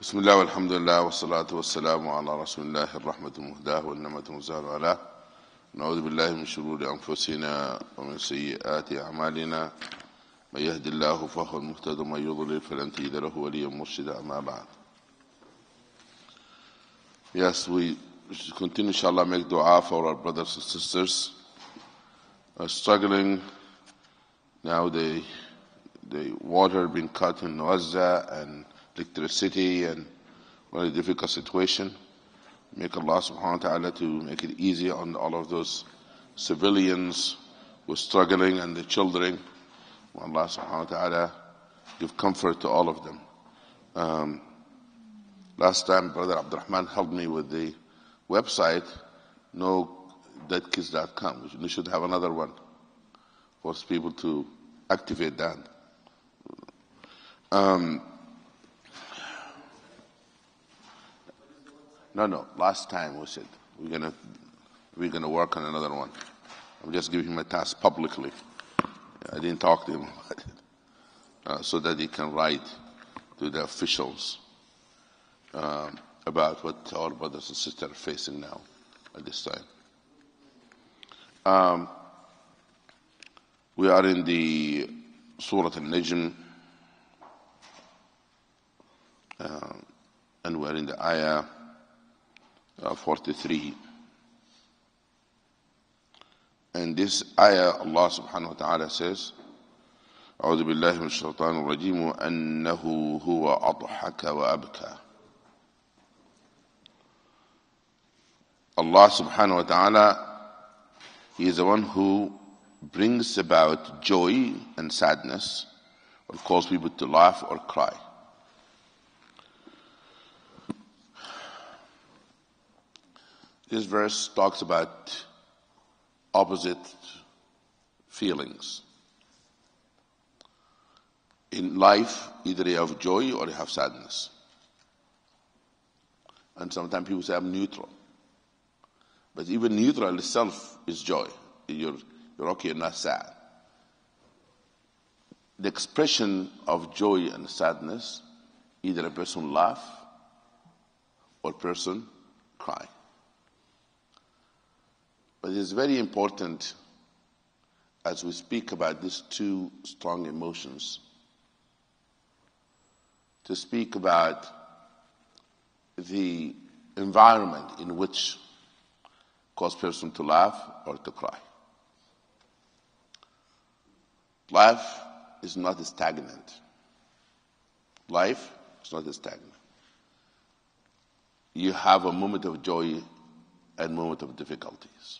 بسم الله والحمد لله والصلاة والسلام على رسول الله الرحمة المهداة والنعمة المزال علاه. نعوذ بالله من شرور أنفسنا ومن سيئات أعمالنا. من يهد الله فهو المهتد ومن يضلل فلن تجد له وليا مرشدا. أما بعد. Yes, we should continue, inshallah, make dua for our brothers and sisters struggling. Now the water being cut in Gaza and electricity and very difficult situation. Make Allah subhanahu wa ta'ala to make it easy on all of those civilians who are struggling and the children. Allah subhanahu wa ta'ala give comfort to all of them. Last time Brother Abdurrahman helped me with the website, nodeadkids.com. We should have another one for people to activate that. No. Last time we said we're gonna work on another one. I'm just giving him a task publicly. I didn't talk to him about it, so that he can write to the officials about what our brothers and sisters are facing now at this time. We are in the Surah an-Najm, and we're in the ayah 43. And this ayah, Allah subhanahu wa ta'ala says, أعوذ بالله من الشيطان الرجيم أنه هو أضحك وأبكى. Allah subhanahu wa ta'ala, He is the one who brings about joy and sadness, or cause people to laugh or cry. This verse talks about opposite feelings. In life, either you have joy or you have sadness. And sometimes people say, I'm neutral. But even neutral itself is joy. You're okay, you're not sad. The expression of joy and sadness, either a person laugh or a person cry. But it is very important, as we speak about these two strong emotions, to speak about the environment in which cause person to laugh or to cry. Life is not stagnant. Life is not stagnant. You have a moment of joy and a moment of difficulties.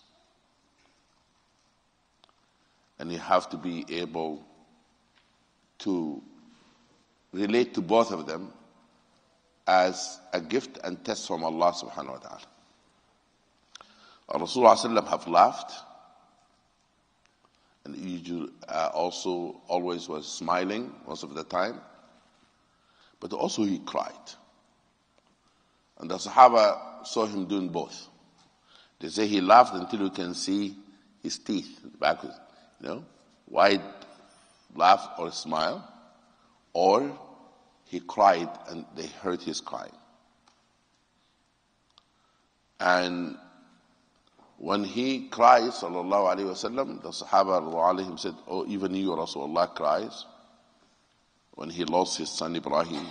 And you have to be able to relate to both of them as a gift and test from Allah subhanahu wa ta'ala. Rasulullah have laughed, and he also always was smiling most of the time, but also he cried. And the Sahaba saw him doing both. They say he laughed until you can see his teeth backwards. Wide laugh or smile, or he cried and they heard his crying. And when he cries, sallallahu alaihi wasallam, the Sahaba alayhim said, "Oh, even you, Rasulullah, cries." When he lost his son Ibrahim,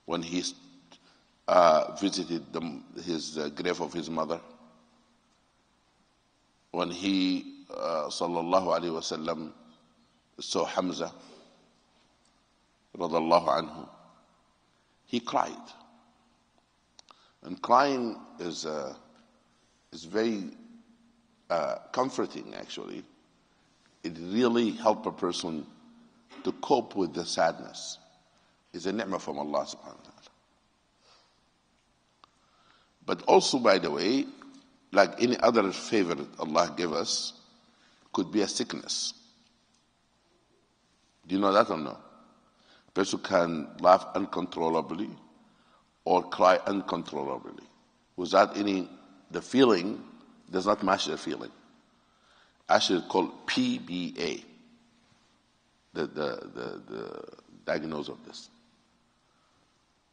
when he visited his grave of his mother, when he sallallahu alaihi wasallam saw Hamza radallahu anhu, he cried. And crying is very comforting, actually. It really helps a person to cope with the sadness. It's a ni'mah from Allah subhanahu wa ta'ala. But also, by the way, like any other favor that Allah gave us, could be a sickness. Do you know that or no? A person can laugh uncontrollably or cry uncontrollably. Without the feeling does not match the feeling. Actually called PBA, the diagnosis of this.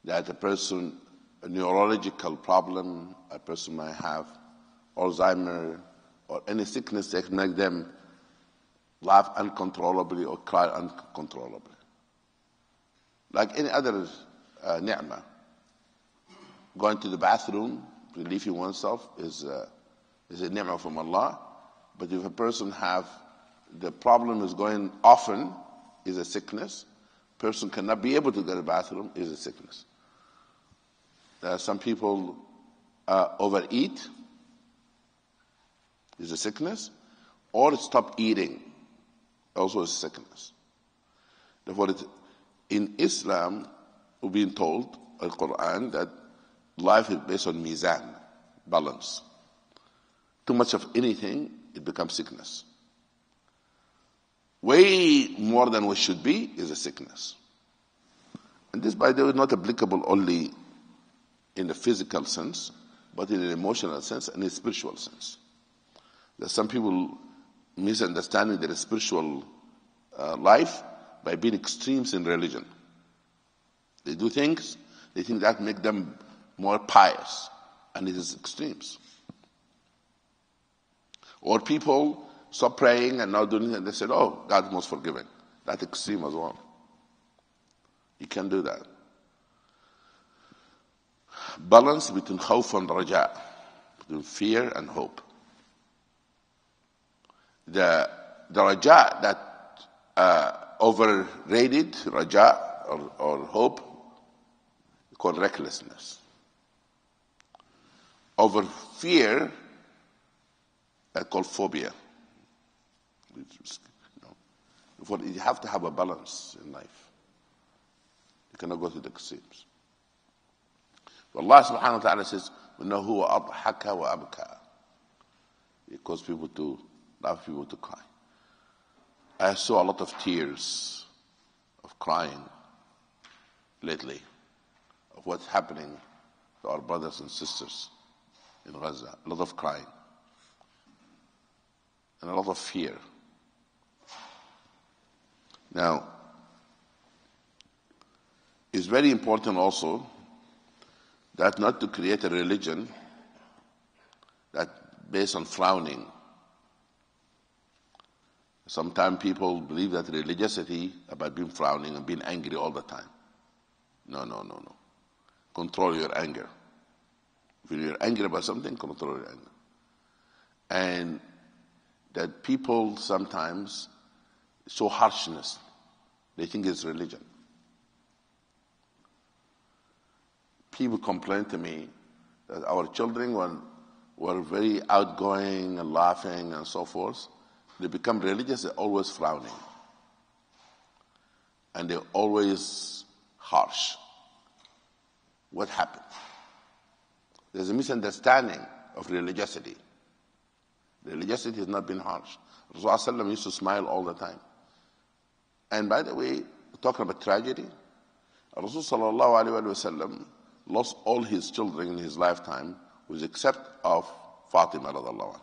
that a neurological problem, a person might have Alzheimer or any sickness that can make them laugh uncontrollably or cry uncontrollably. Like any other ni'mah. Going to the bathroom, relieving oneself is a ni'mah from Allah. But if a person the problem is going often, is a sickness. Person cannot be able to go to the bathroom, is a sickness. There are some people overeat, is a sickness, or stop eating, also is a sickness. Therefore, in Islam, we've been told, in the Qur'an, that life is based on mizan, balance. Too much of anything, it becomes sickness. Way more than what should be is a sickness. And this, by the way, is not applicable only in the physical sense, but in an emotional sense and a spiritual sense. There's some people misunderstanding their spiritual life by being extremes in religion. They do things, they think that make them more pious, and it is extremes. Or people stop praying and not doing it, and they said, oh, God is most forgiving. That's extreme as well. You can't do that. Balance between khawf and raja, between fear and hope. The raja that overrated, raja or hope, called recklessness. Over fear, called phobia. You have to have a balance in life. You cannot go to the extremes. Allah subhanahu wa ta'ala says, وَإِنَّهُ وَأَضْحَكَ وَأَبْكَى. It causes people to laugh, people to cry. I saw a lot of tears of crying lately of what's happening to our brothers and sisters in Gaza. A lot of crying and a lot of fear. Now, it's very important also that not to create a religion that based on frowning. Sometimes people believe that religiosity about being frowning and being angry all the time. No. Control your anger. If you're angry about something, control your anger. And that people sometimes show harshness. They think it's religion. People complain to me that our children, when were very outgoing and laughing and so forth, they become religious, they're always frowning. And they're always harsh. What happened? There's a misunderstanding of religiosity. Religiosity has not been harsh. Rasulullah used to smile all the time. And by the way, talking about tragedy, Rasulullah lost all his children in his lifetime, with except of Fatima radiallahu anha.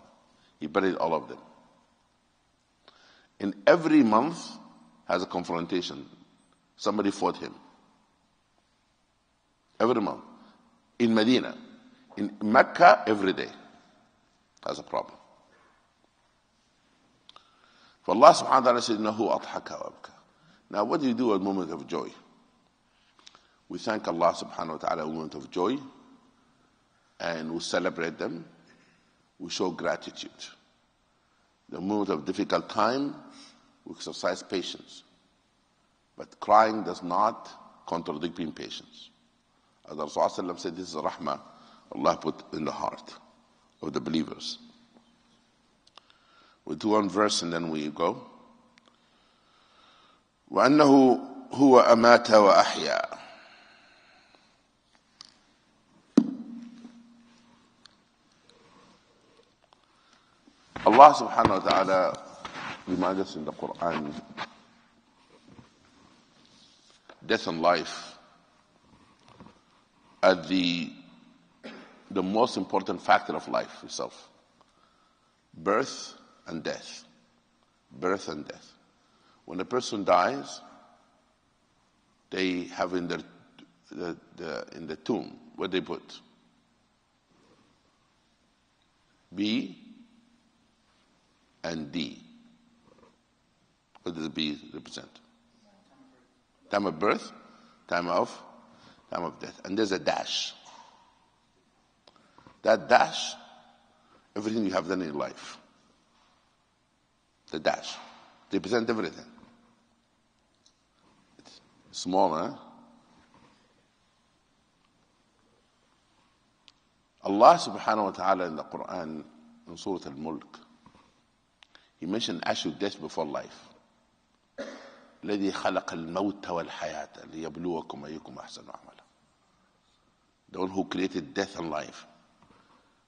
He buried all of them. In every month has a confrontation. Somebody fought him. Every month. In Medina. In Mecca, every day has a problem. For Allah subhanahu wa ta'ala said, إِنَّهُ أَضْحَكَ وَأَبْكَى. Now what do you do at a moment of joy? We thank Allah subhanahu wa ta'ala at a moment of joy, and we celebrate them. We show gratitude. The moment of difficult time, we exercise patience. But crying does not contradict being patient. As Rasulullah said, this is a rahmah Allah put in the heart of the believers. We'll do one verse and then we go. وَأَنَّهُ هُوَ أَمَاتَ وَأَحْيَا. Allah subhanahu wa ta'ala reminds us in the Qur'an, death and life are the most important factor of life itself. Birth and death. Birth and death. When a person dies, they have in their in the tomb, what they put? B and D. What does the B represent? Time of birth, time of death. And there's a dash. That dash, everything you have done in your life. The dash. They represent everything. It's small, huh? Allah subhanahu wa ta'ala in the Qur'an, in Surah Al-Mulk, He mentioned actual death before life. الذي خلق الموت والحياة ليبلوكم أيكم أحسن عملا. The one who created death and life.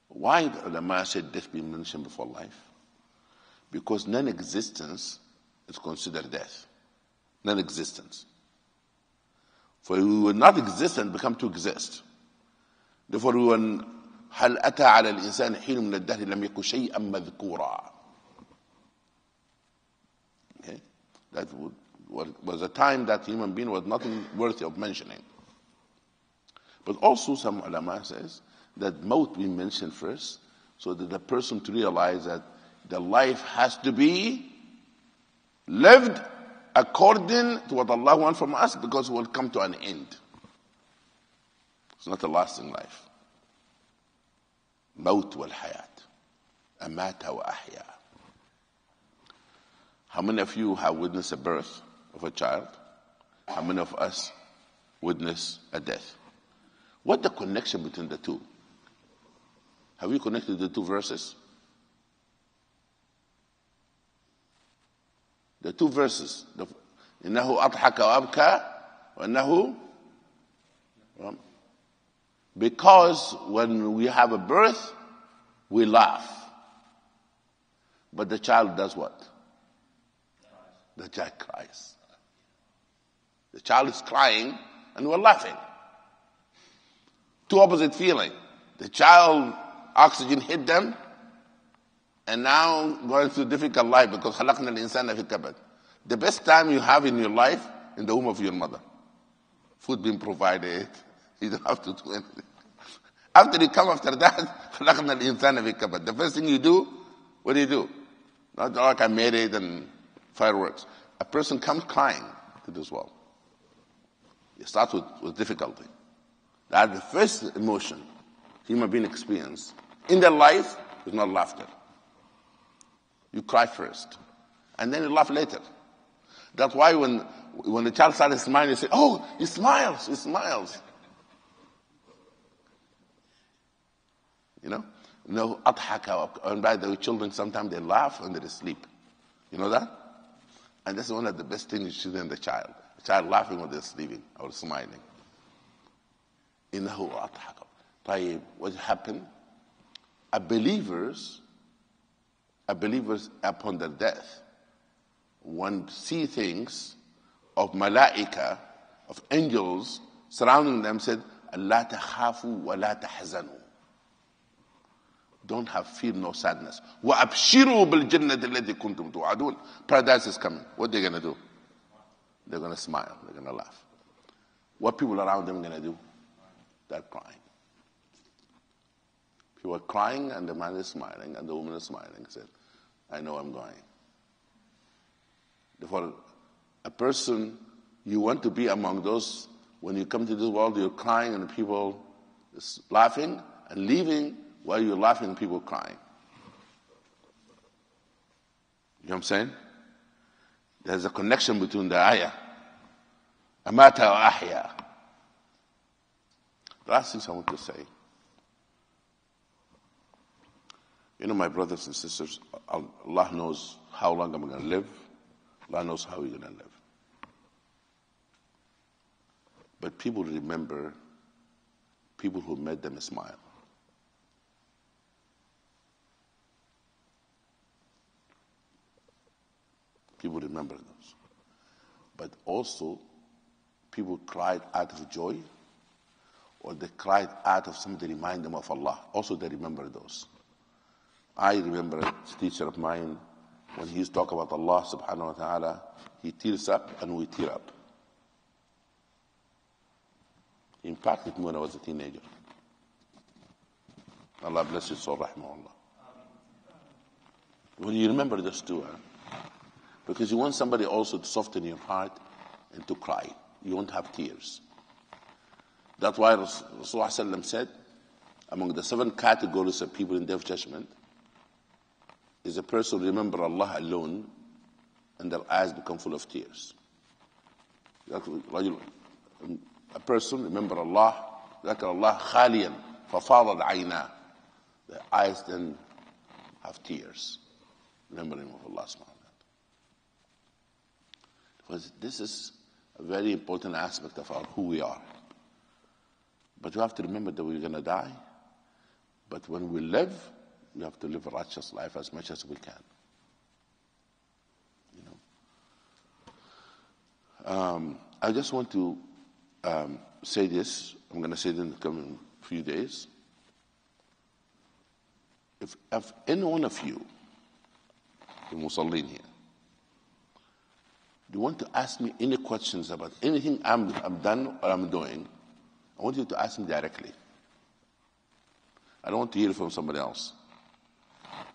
Why the ulama said death being mentioned before life? Because non-existence is considered death. Non-existence. For we were not existent, become to exist. Therefore we were هل أتى على الإنسان حين من الدهر لم يكن شيئا مذكورا. Okay? That was a time that human being was nothing worthy of mentioning. But also some ulama says that maut being mentioned first, so that the person to realize that the life has to be lived according to what Allah wants from us, because it will come to an end. It's not a lasting life. Maut wal hayat. Amata wa ahya. How many of you have witnessed a birth of a child? How many of us witness a death? What's the connection between the two? Have you connected the two verses? The two verses. إنه أضحك وأبكى وأنه. Because when we have a birth, we laugh. But the child does what? The child cries. The child is crying and we're laughing. Two opposite feeling. The child, oxygen hit them, and now going through difficult life because خلقنا الإنسان في كبد. The best time you have in your life in the womb of your mother. Food being provided. You don't have to do anything. After you come after that, خلقنا الإنسان في كبد. The first thing you do, what do? Not like I'm married and fireworks. A person comes crying to this world. It starts with difficulty. That's the first emotion human being experience in their life is not laughter. You cry first, and then you laugh later. That's why when the child started smiling, you say, "Oh, he smiles, he smiles." You know, أضحك. And by the way, children sometimes they laugh when they're asleep. You know that? And that's one of the best things you see in the child. The child laughing when they're sleeping or smiling. إنه أضحك. طيب, what happened? A believers upon their death, one see things of malaika, of angels surrounding them, said, "Allah takhafu wa la tahzanu." Don't have fear, no sadness. وَأَبْشِرُوا بِالْجَنَّةِ الَّتِي كُنْتُمْ تُوعَدُونَ. Paradise is coming. What are they going to do? They're going to smile. They're going to laugh. What people around them are going to do? They're crying. People are crying, and the man is smiling, and the woman is smiling. Said, "I know I'm going." Therefore, a person, you want to be among those, when you come to this world, you're crying, and people is laughing, and leaving while you're laughing, and people crying. You know what I'm saying? There's a connection between the ayah. Amata wa ahya. The last thing I want to say, my brothers and sisters, Allah knows how long I'm going to live. Allah knows how you're going to live. But people remember people who made them smile. People remember those. But also, people cried out of joy, or they cried out of something to remind them of Allah. Also, they remember those. I remember a teacher of mine, when he used to talk about Allah subhanahu wa ta'ala, he tears up and we tear up. impacted me when I was a teenager. Allah bless his soul, rahimahullah. Well, you remember this too, huh? Because you want somebody also to soften your heart and to cry. You won't have tears. That's why Rasulullah said, among the 7 categories of people in Day of Judgment, is a person who remember Allah alone and their eyes become full of tears. A person remember Allah, ذكر Allah خاليا ففاضت عيناه. The eyes then have tears, remembering of Allah subhanahu wa ta'ala. Because this is a very important aspect of who we are. But you have to remember that we're going to die. But when we live, we have to live a righteous life as much as we can. You know. I just want to say this. I'm going to say it in the coming few days. If any one of you, the Musallin here, you want to ask me any questions about anything I'm done or I'm doing, I want you to ask me directly. I don't want to hear from somebody else.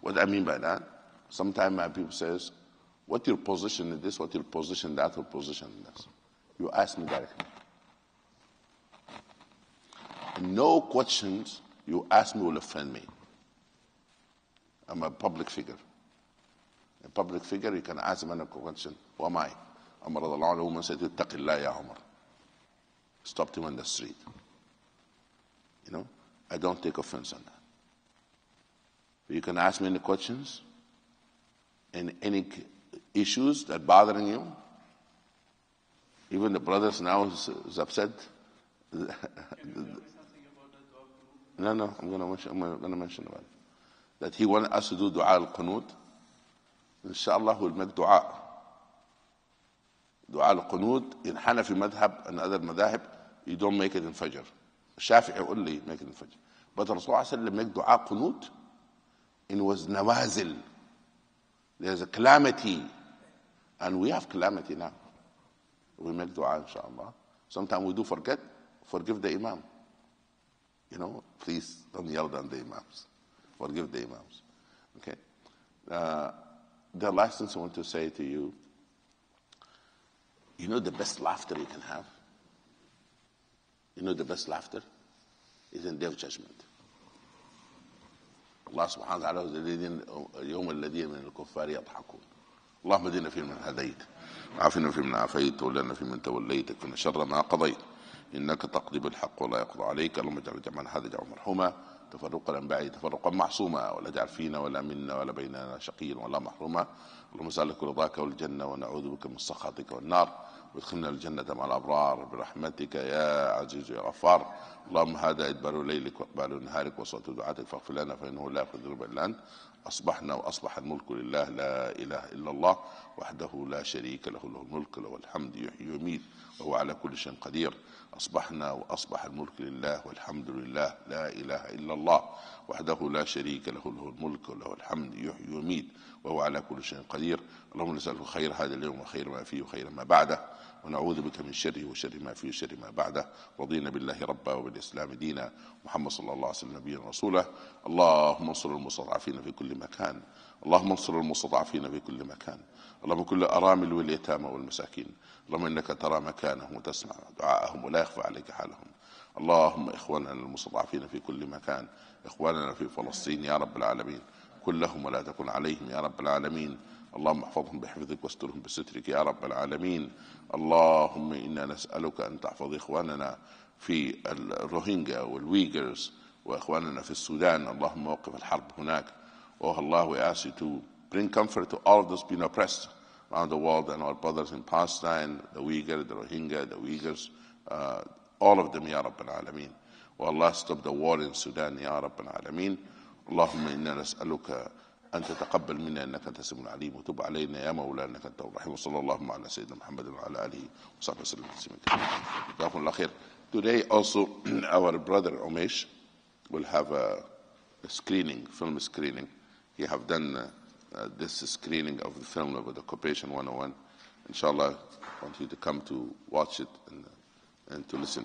What I mean by that, sometimes my people says, what's your position in this, what's your position in that, or position in this? You ask me directly. And no questions you ask me will offend me. I'm a public figure. A public figure, you can ask him a question. Who am I? Umar radiallahu anhu, woman said, Ittaqillah ya Umar. Stopped him on the street. You know, I don't take offense on that. But you can ask me any questions and any issues that bothering you. Even the brothers now is upset. No, I'm going to mention about it. That he wanted us to do dua al-qunut. Inshallah, we'll make dua. Dua al-qunut in Hanafi madhab and other madhab, you don't make it in Fajr. Shafi'i only make it in Fajr. But Rasulullah make dua qunut, and it was nawazil. There's a calamity. And we have calamity now. We make dua, inshallah. Sometimes we do forgive the Imam. You know, please don't yell down the Imams. Forgive the Imams. Okay? The last thing I want to say to you, you know the best laughter you can have? You know the best laughter is in Day of Judgment. Allah subhanahu wa ta'ala says, يوم الذين من الكفار يضحكون. اللهم اهدنا فيمن هديت وعافنا فيمن عافيت وتولنا فيمن توليت وقنا شر ما قضيت إنك تقضي بالحق ولا يقضى عليك اللهم اجعل جمعنا هذا جمعا مرحوما تفرقا من بعد تفرقا معصوما ولا تجعل فينا ولا منا ولا بيننا شقيا ولا محروما اللهم نسألك رضاك والجنة ونعوذ بك من سخطك والنار وادخلنا الجنة مع الأبرار برحمتك يا عزيز يا غفار اللهم هذا إدبار ليلك وإقبال نهارك وصوت دعاتك فاغفر لنا فإنه لا يغفر الذنوب إلا أنت أصبحنا وأصبح الملك لله لا إله إلا الله وحده لا شريك له له الملك له الحمد يحيي ويميت وهو على كل شيء قدير أصبحنا وأصبح الملك لله والحمد لله لا إله إلا الله وحده لا شريك له له الملك وله الحمد يحيي ويميت وهو على كل شيء قدير اللهم نسألك خير هذا اليوم وخير ما فيه وخير ما بعده ونعوذ بك من شره وشر ما فيه وشر ما بعده رضينا بالله ربا وبالإسلام دينا محمد صلى الله عليه وسلم نبيا رسوله اللهم انصر المستضعفين في كل مكان اللهم انصر المستضعفين في كل مكان اللهم كل الأرامل واليتامى والمساكين اللهم إنك ترى مكانهم وتسمع دعاءهم ولا يخفى عليك حالهم اللهم إخواننا المستضعفين في كل مكان إخواننا في فلسطين يا رب العالمين كلهم ولا تكن عليهم يا رب العالمين اللهم احفظهم بحفظك واسترهم بسترك يا رب العالمين اللهم إنا نسألك أن تحفظ إخواننا في الروهينجا والويغرز وإخواننا في السودان اللهم وقف الحرب هناك Oh Allah, we ask you to bring comfort to all of those being oppressed around the world and our brothers in Palestine, the Uyghur, the Rohingya, the Uyghurs, all of them, Ya Rabbil Alameen. Oh Allah, stop the war in Sudan, Ya Rabbil Alameen. اللهم إنا نسألك أن تتقبل منا إنك أنت السميع العليم وتب علينا يا مولانا إنك أنت الرحيم وصلى الله على سيدنا محمد وعلى آله وصحبه وسلم تسليما كثيرا. جزاكم الله خير. Today also our brother Umesh will have a screening, film screening. He have done this screening of the film about the Occupation 101. Inshallah, I want you to come to watch it and to listen to it.